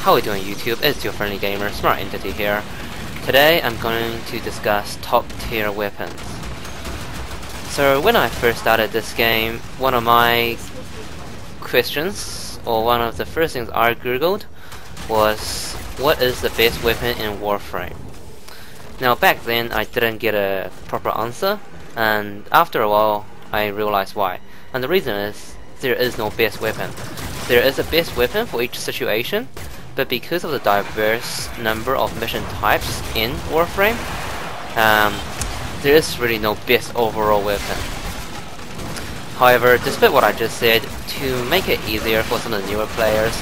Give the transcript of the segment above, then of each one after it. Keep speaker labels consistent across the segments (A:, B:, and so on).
A: How are you doing, YouTube? It's your friendly gamer, SmartEntity here. Today I'm going to discuss top tier weapons. So when I first started this game, one of my questions, or one of the first things I googled, was what is the best weapon in Warframe? Now back then I didn't get a proper answer, and after a while I realized why. And the reason is, there is no best weapon. There is a best weapon for each situation, but because of the diverse number of mission types in Warframe, there is really no best overall weapon. However, despite what I just said, to make it easier for some of the newer players,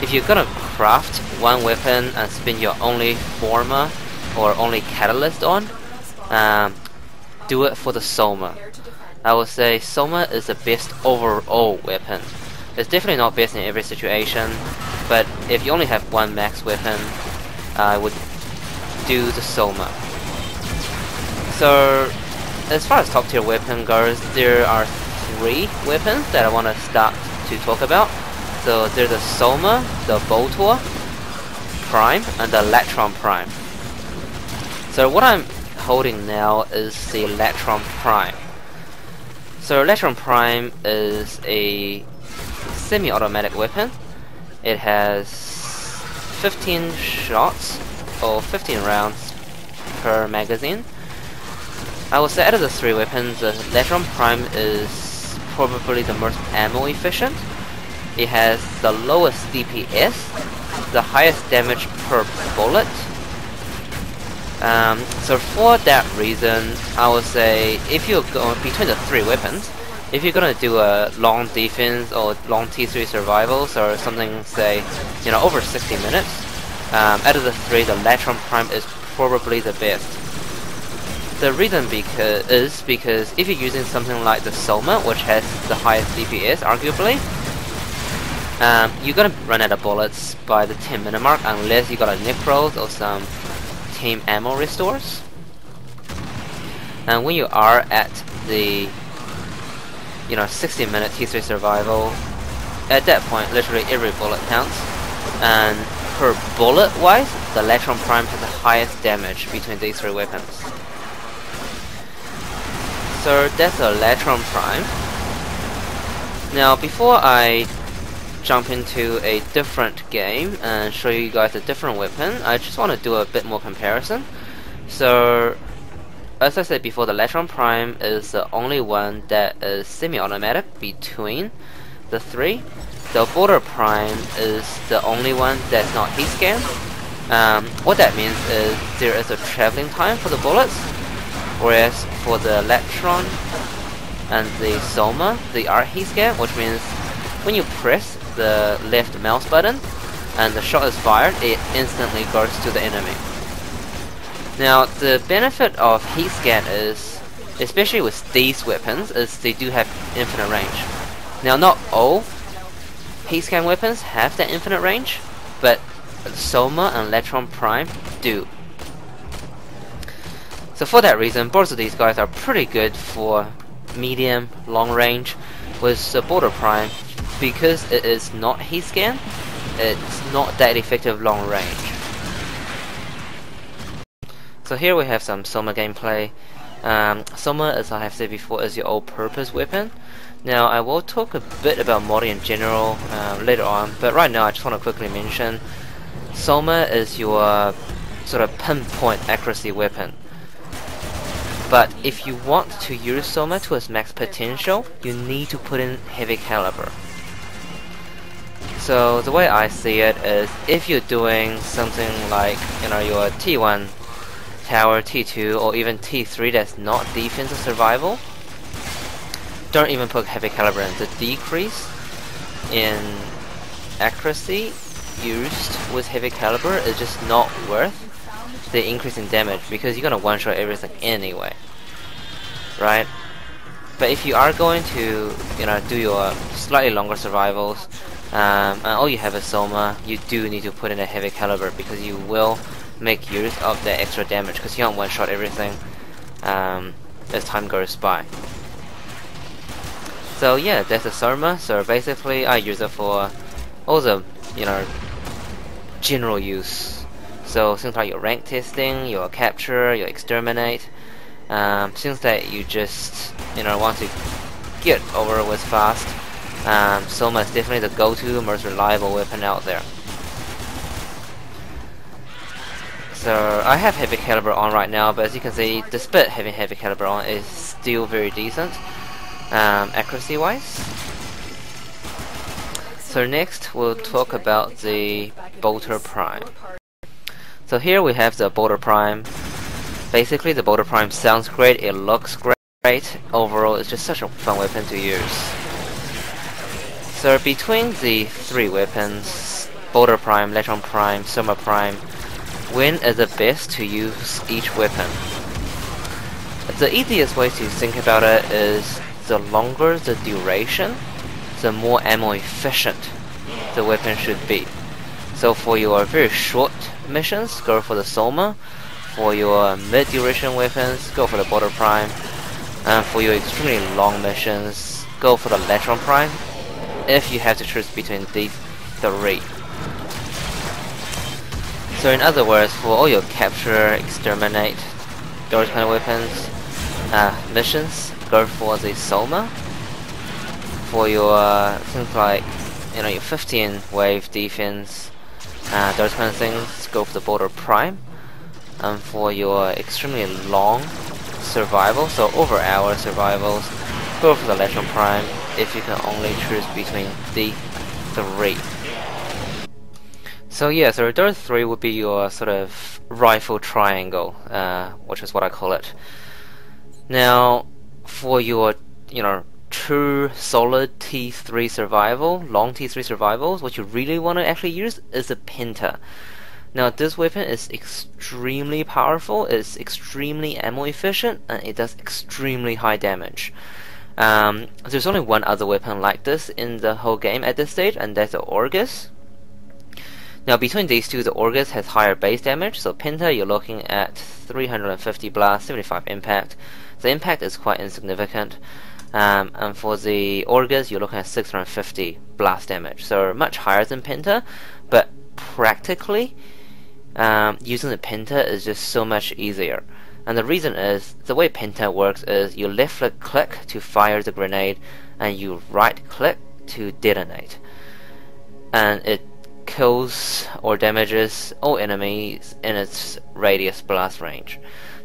A: if you're gonna craft one weapon and spin your only forma or only catalyst on, do it for the Soma. I would say Soma is the best overall weapon. It's definitely not best in every situation, but if you only have one max weapon, I would do the Soma. So, as far as top tier weapon goes, there are three weapons that I want to start to talk about. So there's the Soma, the Boltor Prime, and the Electron Prime. So what I'm holding now is the Electron Prime. So Electron Prime is a semi-automatic weapon. It has 15 shots or 15 rounds per magazine. I would say out of the three weapons, the Electron Prime is probably the most ammo efficient. It has the lowest DPS, the highest damage per bullet. So for that reason, I would say if you're going between the three weapons, if you're gonna do a long defense or long T3 survivals or something, say, over 60 minutes, out of the three, the Electron Prime is probably the best. The reason is because if you're using something like the Soma, which has the highest DPS, arguably, you're gonna run out of bullets by the 10-minute mark unless you got a Necros or some team ammo restores. And when you are at the 60-minute T3 survival, at that point literally every bullet counts, and per bullet wise, the Electron Prime has the highest damage between these three weapons. So that's the Electron Prime. Now before I jump into a different game and show you guys a different weapon, I just want to do a bit more comparison. So as I said before, the Electron Prime is the only one that is semi-automatic between the three. The Boltor Prime is the only one that's not heat scan. What that means is there is a traveling time for the bullets, whereas for the Electron and the Soma, they are heat scan, which means when you press the left mouse button and the shot is fired, it instantly goes to the enemy. Now the benefit of heat scan is, especially with these weapons, is they do have infinite range. Now not all heat scan weapons have that infinite range, but Soma and Electron Prime do. So for that reason, both of these guys are pretty good for medium, long range. With the Boltor Prime, because it is not heat scan, it's not that effective long range. So here we have some Soma gameplay. Soma, as I have said before, is your all-purpose weapon. Now I will talk a bit about modding in general later on, but right now I just want to quickly mention Soma is your sort of pinpoint accuracy weapon. But if you want to use Soma to its max potential, you need to put in heavy caliber. So the way I see it is, if you're doing something like your T1 tower, T2, or even T3 that's not defense or survival, don't even put heavy caliber in. The decrease in accuracy used with heavy caliber is just not worth the increase in damage, because you're gonna one-shot everything anyway, right? But if you are going to do your slightly longer survivals, and all you have is Soma, you do need to put in a heavy caliber, because you will make use of that extra damage, because you don't one-shot everything as time goes by. So yeah, that's a Soma. So basically I use it for all the general use. So things like your rank testing, your capture, your exterminate, things that you just want to get over with fast. Soma is definitely the go-to, most reliable weapon out there. So I have heavy caliber on right now, but as you can see, despite having heavy caliber on, it's still very decent, accuracy wise. So next we'll talk about the Bolter Prime. So here we have the Bolter Prime. Basically the Bolter Prime sounds great, it looks great, overall it's just such a fun weapon to use. So between the three weapons, Bolter Prime, Electron Prime, Soma Prime, when is it best to use each weapon? The easiest way to think about it is the longer the duration, the more ammo efficient the weapon should be. So for your very short missions, go for the Soma. For your mid-duration weapons, go for the Bolter Prime. And for your extremely long missions, go for the Electron Prime, if you have to choose between these three. So in other words, for all your capture, exterminate, those kind of weapons, missions, go for the Soma. For your things like your 15 wave defense, those kind of things, go for the Bolter Prime. And for your extremely long survival, so over hour survivals, go for the Electron Prime if you can only choose between the three. So yeah, so those three would be your sort of rifle triangle, which is what I call it. Now, for your true solid T3 survival, long T3 survivals, what you really want to actually use is the Pinter. Now this weapon is extremely powerful, it's extremely ammo efficient, and it does extremely high damage. There's only one other weapon like this in the whole game at this stage, and that's the Orgus. Now between these two, the Orgus has higher base damage, so Pinter you're looking at 350 blast, 75 impact. The impact is quite insignificant. And for the Orgus you're looking at 650 blast damage, so much higher than Pinter, but practically using the Pinter is just so much easier. And the reason is, the way Pinter works is you left click to fire the grenade and you right click to detonate, and it kills or damages all enemies in its radius blast range.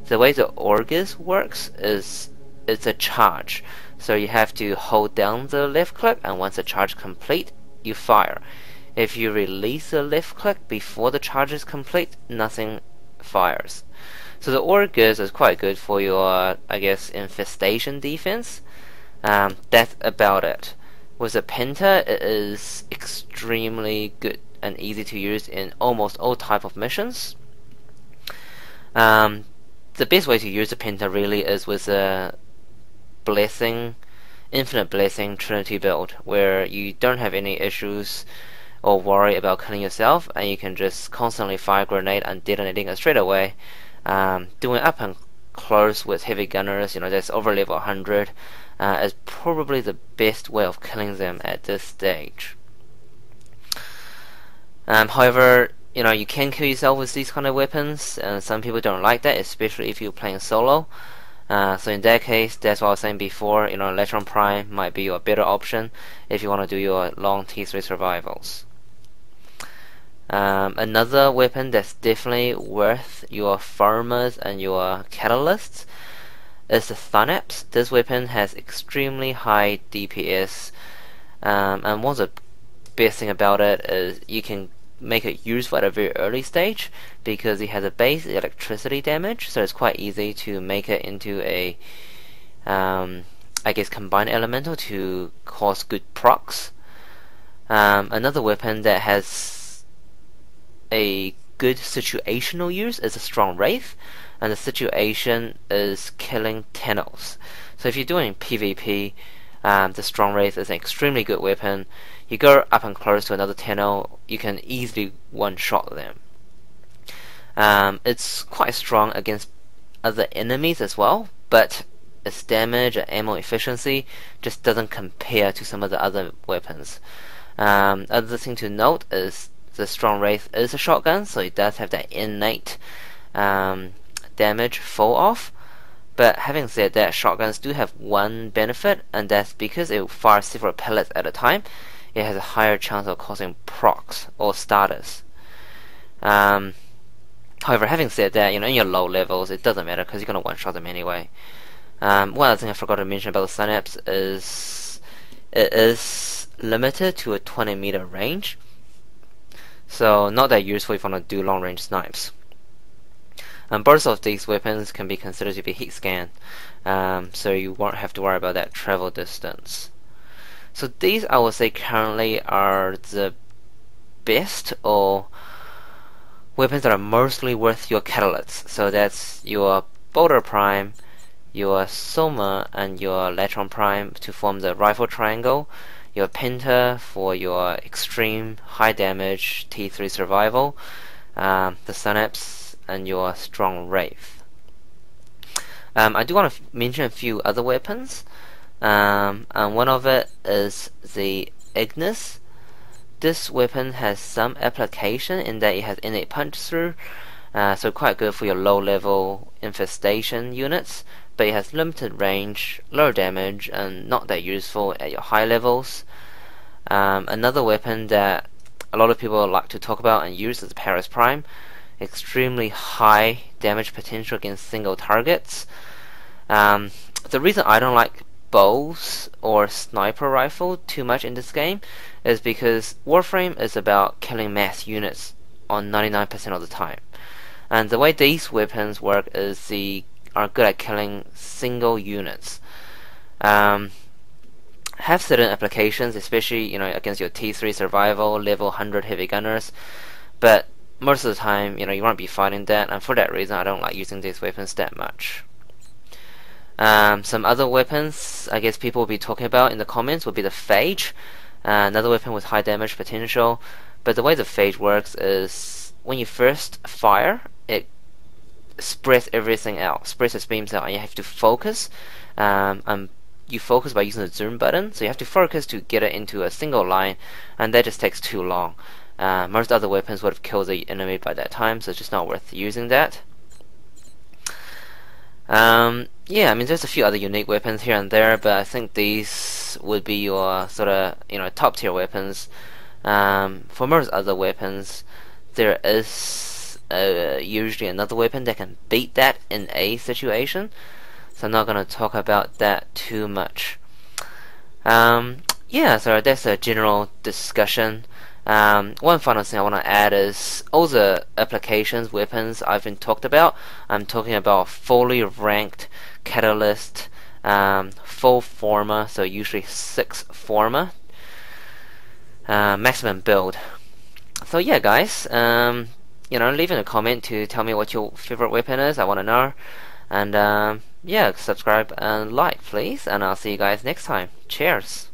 A: The way the Orgus works is it's a charge, so you have to hold down the left click, and once the charge complete you fire. If you release the left click before the charge is complete, nothing fires. So the Orgus is quite good for your, I guess, infestation defense. That's about it. With the Pinter, it is extremely good and easy to use in almost all type of missions. The best way to use the Pinter really is with a blessing, infinite blessing Trinity build, where you don't have any issues or worry about killing yourself, and you can just constantly fire a grenade and detonating it straight away. Doing up and close with heavy gunners, that's over level 100, is probably the best way of killing them at this stage. However, you can kill yourself with these kind of weapons, and some people don't like that, especially if you're playing solo. So in that case, that's what I was saying before, Electron Prime might be your better option if you want to do your long T3 survivals. Another weapon that's definitely worth your farmers and your catalysts is the Thanaps. This weapon has extremely high DPS, and one of the best thing about it is you can make it useful at a very early stage because it has a base electricity damage, so it's quite easy to make it into a I guess combined elemental to cause good procs. Another weapon that has a good situational use is a strong wraith, and the situation is killing Tennos. So if you're doing PvP, the strong wraith is an extremely good weapon. You go up and close to another Tenno, you can easily one-shot them. It's quite strong against other enemies as well, but its damage and ammo efficiency just doesn't compare to some of the other weapons. Other thing to note is the Strong Wraith is a shotgun, so it does have that innate damage fall off. But having said that, shotguns do have one benefit, and that's because it fires several pellets at a time, it has a higher chance of causing procs or starters. However, having said that, in your low levels, it doesn't matter because you're going to one-shot them anyway. One other thing I forgot to mention about the Synapse is it is limited to a 20-meter range, so not that useful if you want to do long-range snipes. Both of these weapons can be considered to be heat scan, so you won't have to worry about that travel distance. So these, I would say, currently are the best or weapons that are mostly worth your catalysts. So that's your Boulder Prime, your Soma, and your Latron Prime to form the rifle triangle, your Pinter for your extreme high damage T3 survival, the Synapse, and your Strong Wraith. I do want to mention a few other weapons, and one of it is the Ignis. This weapon has some application in that it has innate punch through, so quite good for your low level infestation units, but it has limited range, low damage, and not that useful at your high levels. Another weapon that a lot of people like to talk about and use is Paris Prime. Extremely high damage potential against single targets. The reason I don't like bows or sniper rifle too much in this game is because Warframe is about killing mass units on 99% of the time, and the way these weapons work is they are good at killing single units. Have certain applications, especially against your T3 survival level 100 heavy gunners, but most of the time, you won't be fighting that, and for that reason, I don't like using these weapons that much. Some other weapons I guess people will be talking about in the comments would be the Phage, another weapon with high damage potential. But the way the Phage works is when you first fire, it spreads everything out, spreads its beams out, and you have to focus. You focus by using the zoom button, so you have to focus to get it into a single line, and that just takes too long. Most other weapons would have killed the enemy by that time, so it's just not worth using that. Yeah, there's a few other unique weapons here and there, but I think these would be your sort of top tier weapons. For most other weapons, there is usually another weapon that can beat that in a situation, so I'm not going to talk about that too much. Yeah, so that's a general discussion. One final thing I want to add is all the applications, weapons I've been talked about. I'm talking about fully ranked catalyst, full forma, so usually 6 forma, maximum build. So yeah, guys, leave in a comment to tell me what your favorite weapon is. I want to know, and yeah, subscribe and like, please, and I'll see you guys next time. Cheers.